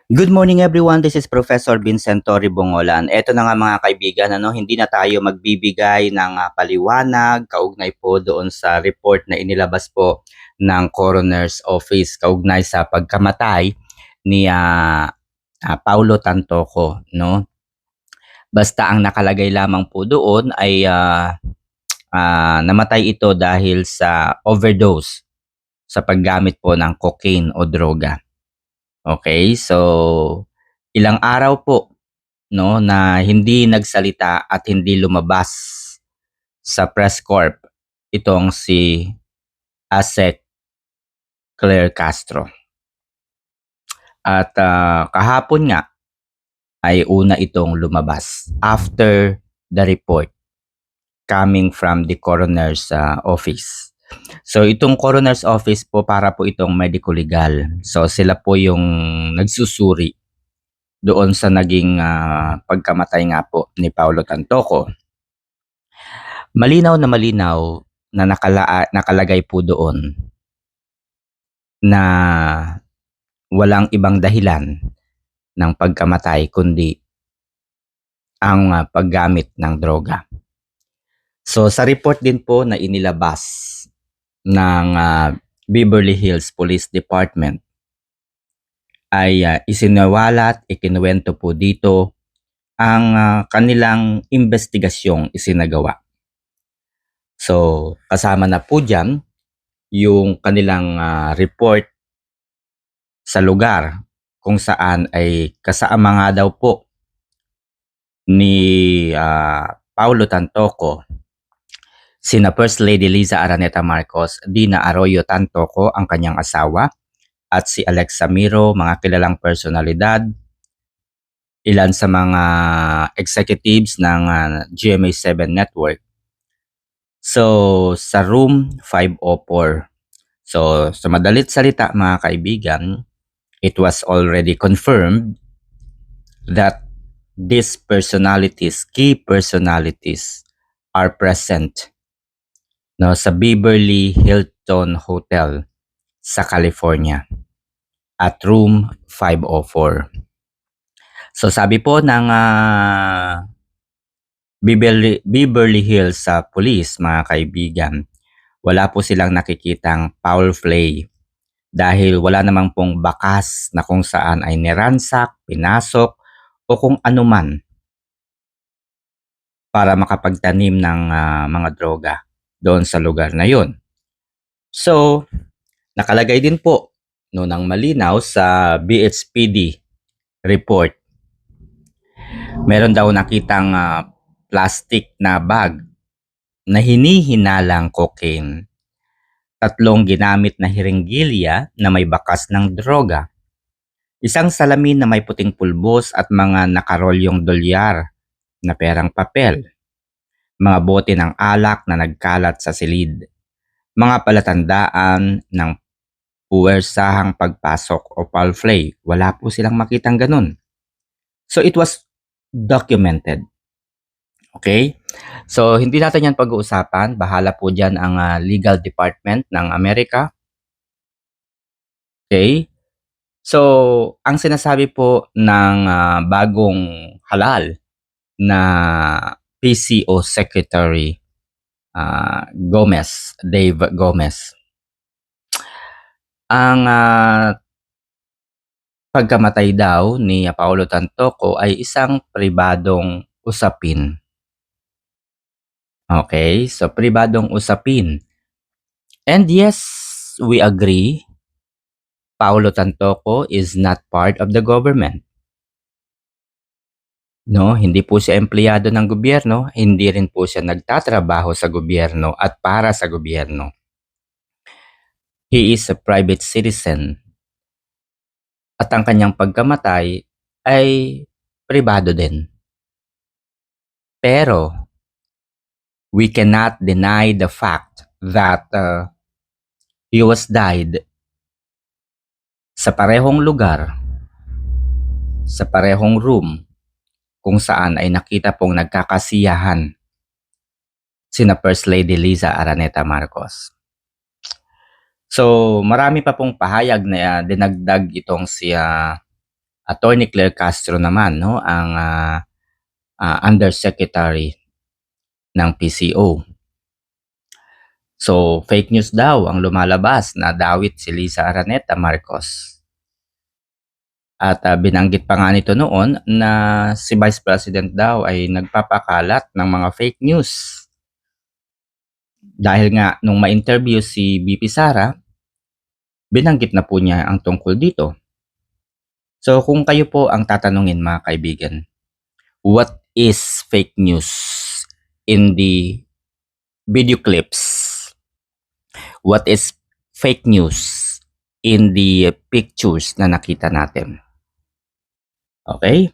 Good morning everyone, this is Professor Vincent Torre Bongolan. Ito na nga mga kaibigan, hindi na tayo magbibigay ng paliwanag kaugnay po doon sa report na inilabas po ng Coroner's Office kaugnay sa pagkamatay ni Paulo Tantoco, no? Basta ang nakalagay lamang po doon ay namatay ito dahil sa overdose sa paggamit po ng cocaine o droga. Okay, so ilang araw po no na hindi nagsalita at hindi lumabas sa press corp itong si ASEC Claire Castro. At kahapon nga ay una itong lumabas after the report coming from the coroner's office. So itong coroner's office po para po itong medico legal. So sila po yung nagsusuri doon sa naging pagkamatay nga po ni Paulo Tantoco. Malinaw na nakalagay po doon na walang ibang dahilan ng pagkamatay kundi ang paggamit ng droga. So sa report din po na inilabas ng Beverly Hills Police Department ay isinawalat, ikinuwento po dito ang kanilang investigasyong isinagawa. So kasama na po dyan yung kanilang report sa lugar kung saan ay kasama nga daw po ni Paulo Tantoco sina First Lady Liza Araneta Marcos, Dina Arroyo Tantoco ang kanyang asawa, at si Alexa Miro, mga kilalang personalidad, ilan sa mga executives ng GMA7 Network. So sa room 504. So sa madalit salita mga kaibigan, it was already confirmed that these personalities, key personalities, are present sa Beverly Hilton Hotel sa California at room 504. So sabi po ng Beverly Hills Police, mga kaibigan, wala po silang nakikitang foul play dahil wala namang pong bakas na kung saan ay niransak, pinasok o kung anuman para makapagtanim ng mga droga doon sa lugar na yon. So, nakalagay din po ng malinaw sa BHPD report. Meron daw nakitang plastic na bag na hinihinalang cocaine. 3 ginamit na hiringgilya na may bakas ng droga. Isang salamin na may puting pulbos at mga nakarolyong dolyar na perang papel. Mga bote ng alak na nagkalat sa silid. Mga palatandaan ng puwersahang pagpasok o foul play. Wala po silang makitang ganun. So it was documented. Okay? So hindi natin yan pag-uusapan. Bahala po dyan ang legal department ng Amerika. Okay? So ang sinasabi po ng bagong halal na PCO Secretary Dave Gomez, ang pagkamatay daw ni Paulo Tantoco ay isang pribadong usapin. Okay, so pribadong usapin. And yes, we agree, Paulo Tantoco is not part of the government. No, hindi po siya empleyado ng gobyerno, hindi rin po siya nagtatrabaho sa gobyerno at para sa gobyerno. He is a private citizen. At ang kanyang pagkamatay ay pribado din. Pero we cannot deny the fact that he was died sa parehong lugar, sa parehong room, kung saan ay nakita pong nagkakasiyahan sina First Lady Liza Araneta Marcos. So marami pa pong pahayag na dinagdag itong si Attorney Claire Castro naman, no, ang undersecretary ng PCO. So, fake news daw ang lumalabas na dawit si Liza Araneta Marcos. At binanggit pa nga nito noon na si Vice President daw ay nagpapakalat ng mga fake news. Dahil nga nung ma-interview si BP Sara, binanggit na po niya ang tungkol dito. So kung kayo po ang tatanungin mga kaibigan, what is fake news in the video clips? What is fake news in the pictures na nakita natin? Okay?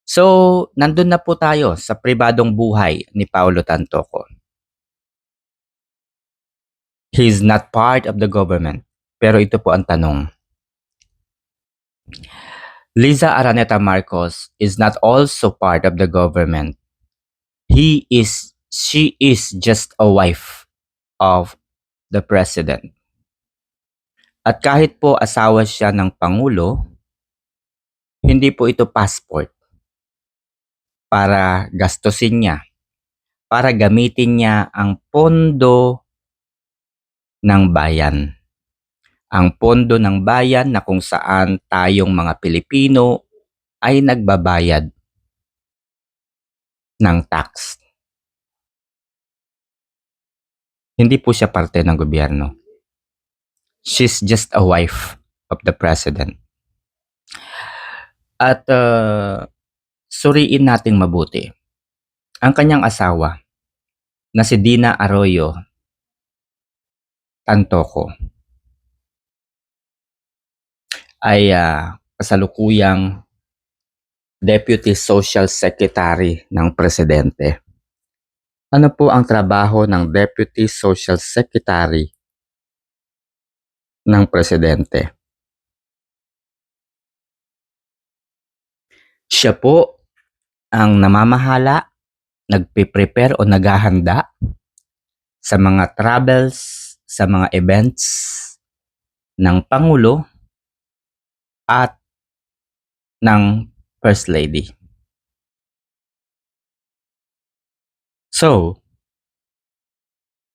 So, nandun na po tayo sa pribadong buhay ni Paulo Tantoco. He is not part of the government. Pero ito po ang tanong. Liza Araneta Marcos is not also part of the government. She is just a wife of the president. At kahit po asawa siya ng Pangulo, hindi po ito passport para gastusin niya, para gamitin niya ang pondo ng bayan. Ang pondo ng bayan na kung saan tayong mga Pilipino ay nagbabayad ng tax. Hindi po siya parte ng gobyerno. She's just a wife of the president. At suriin nating mabuti. Ang kanyang asawa na si Dina Arroyo Tantoco ay kasalukuyang Deputy Social Secretary ng Presidente. Ano po ang trabaho ng Deputy Social Secretary ng Presidente? Siya po ang namamahala, nagpe-prepare o naghahanda sa mga travels, sa mga events ng Pangulo at ng First Lady. So,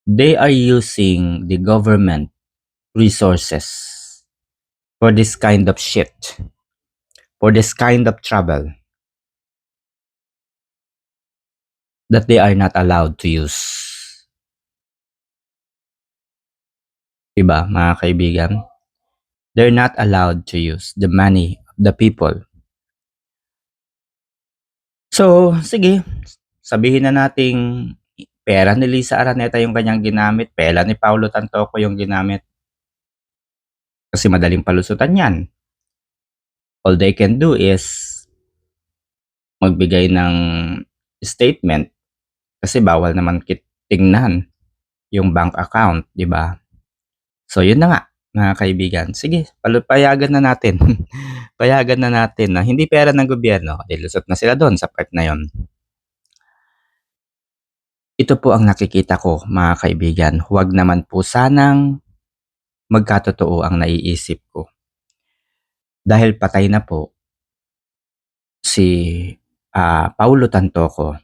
they are using the government resources for this kind of shit, for this kind of trouble that they are not allowed to use. Diba, mga kaibigan? They're not allowed to use the money of the people. So, sige, sabihin na nating pera ni Liza Araneta yung kanyang ginamit, pera ni Paulo Tantoco yung ginamit. Kasi madaling palusutan yan. All they can do is magbigay ng statement kasi bawal naman tingnan yung bank account, di ba? So, yun na nga, mga kaibigan. Sige, payagan na natin. Payagan na natin na hindi pera ng gobyerno. Lusot na sila doon sa part na yon. Ito po ang nakikita ko, mga kaibigan. Huwag naman po sanang magkatotoo ang naiisip ko. Dahil patay na po si Paulo Tantoco.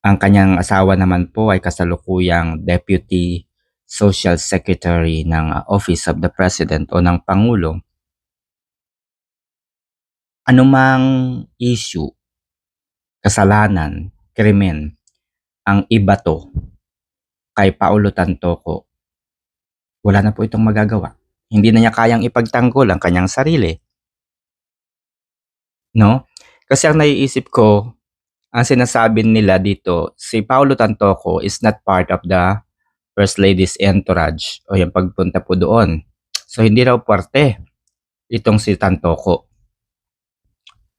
Ang kanyang asawa naman po ay kasalukuyang Deputy Social Secretary ng Office of the President o ng Pangulo. Anumang issue, kasalanan, krimen ang ibato kay Paulo Tantoco, wala na po itong magagawa. Hindi na niya kayang ipagtanggol ang kanyang sarili. No? Kasi ang naiisip ko, ang sinasabi nila dito, si Paulo Tantoco is not part of the First Lady's entourage o yung pagpunta po doon. So, hindi raw parte itong si Tantoco.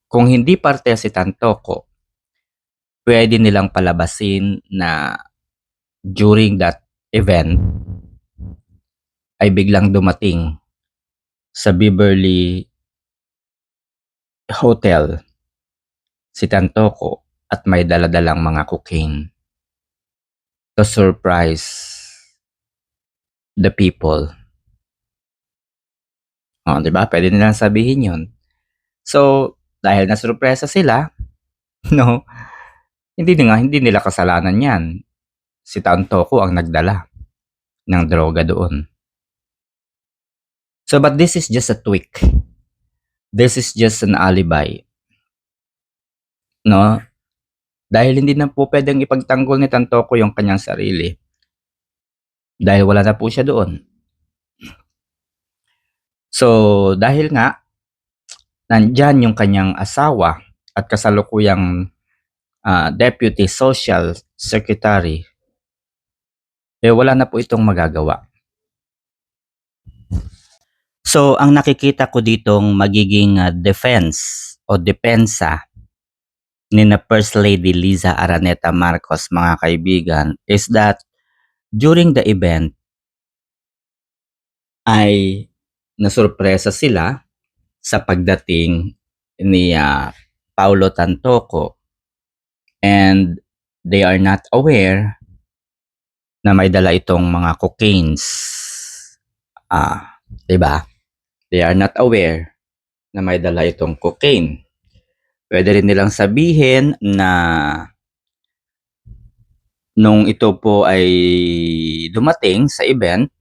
Kung hindi parte si Tantoco, pwede nilang palabasin na during that event ay biglang dumating sa Beverly Hotel si Tantoco at may daladalang mga cocaine to surprise the people. Oh, 'di ba? Puwede nilang sabihin 'yun. So, dahil nasurpresa sila, 'no, hindi nila kasalanan 'yan. Si Tantoco ang nagdala ng droga doon. So, but this is just a tweak. This is just an alibi, 'no? Dahil hindi na po puwedeng ipagtanggol ni Tantoco yung kanyang sarili, dahil wala na po siya doon. So, dahil nga nandiyan yung kanyang asawa at kasalukuyang, Deputy Social Secretary, wala na po itong magagawa. So, ang nakikita ko ditong magiging, defense o depensa nina First Lady Liza Araneta Marcos, mga kaibigan, is that during the event ay nasurpresa sila sa pagdating ni, Paulo Tantoco, and they are not aware na may dala itong mga cocaines. 'Di ba? They are not aware na may dala itong cocaine. Puwede rin nilang sabihin na nung ito po ay dumating sa event,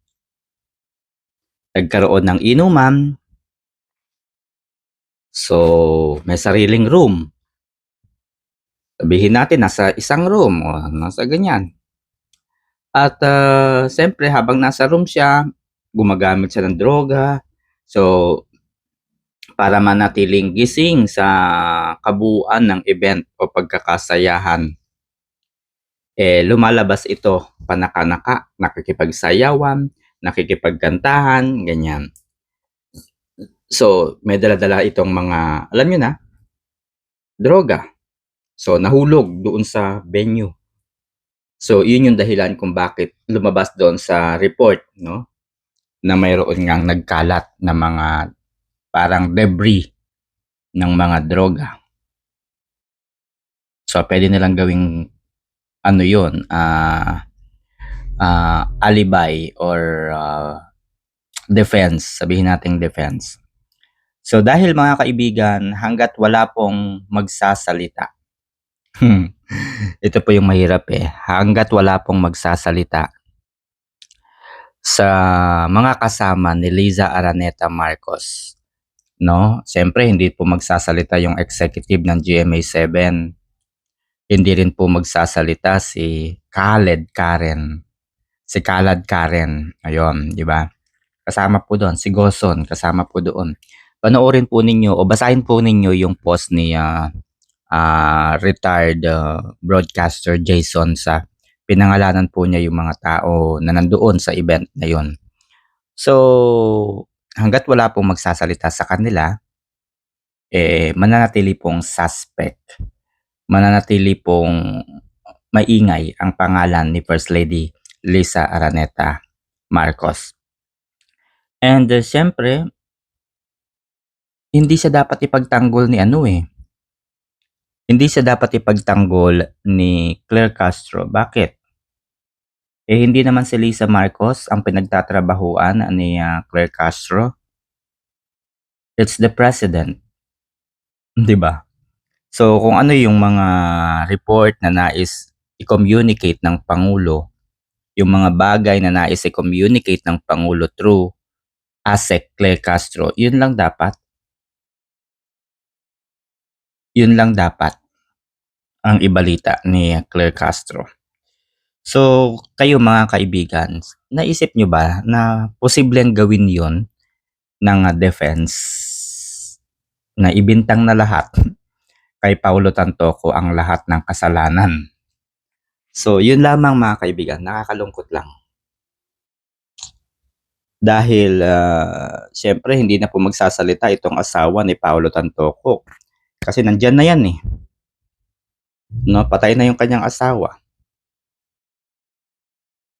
nagkaroon ng inuman, so may sariling room. Sabihin natin nasa isang room o nasa ganyan. At, siyempre habang nasa room siya, gumagamit siya ng droga. So, para manatiling gising sa kabuuan ng event o pagkakasayahan, lumalabas ito panaka-naka, nakikipagsayawan, nakikipagkantahan, ganyan. So, may dala-dala itong mga, alam niyo na, droga. So, nahulog doon sa venue. So, yun yung dahilan kung bakit lumabas doon sa report, no, na mayroon ngang nagkalat na mga parang debris ng mga droga. So, puwede nilang gawing ano yun, alibi or, defense, sabihin nating defense. So, dahil mga kaibigan, hangga't wala pong magsasalita, ito po yung mahirap, hangga't wala pong magsasalita sa mga kasama ni Liza Araneta Marcos, 'no, siyempre hindi po magsasalita yung executive ng GMA7, hindi rin po magsasalita si Khaled Karen, ayun, 'di ba? Kasama po doon, si Goson kasama po doon. Panoorin po ninyo o basahin po ninyo yung post ni, retired, broadcaster Jason sa pinangalanan po niya yung mga tao na nandoon sa event na yun. So, hangga't wala pong magsasalita sa kanila, mananatili pong suspect, mananatili pong maingay ang pangalan ni First Lady Liza Araneta Marcos. And, siyempre, hindi siya dapat ipagtanggol ni hindi siya dapat ipagtanggol ni Claire Castro. Bakit? Hindi naman si Liza Marcos ang pinagtatrabahuan ni, Claire Castro. It's the president, 'di ba? So, kung ano yung mga report na nais i-communicate ng pangulo, yung mga bagay na nais i-communicate ng pangulo through ASEC Claire Castro, yun lang dapat. Yun lang dapat ang ibalita ni Claire Castro. So, kayo mga kaibigan, naisip nyo ba na posibleng gawin yon ng, defense na ibintang na lahat kay Paulo Tantoco ang lahat ng kasalanan? So, yun lamang mga kaibigan, nakakalungkot lang. Dahil, siyempre hindi na po magsasalita itong asawa ni Paulo Tantoco kasi nandiyan na yan, 'no, patay na yung kanyang asawa.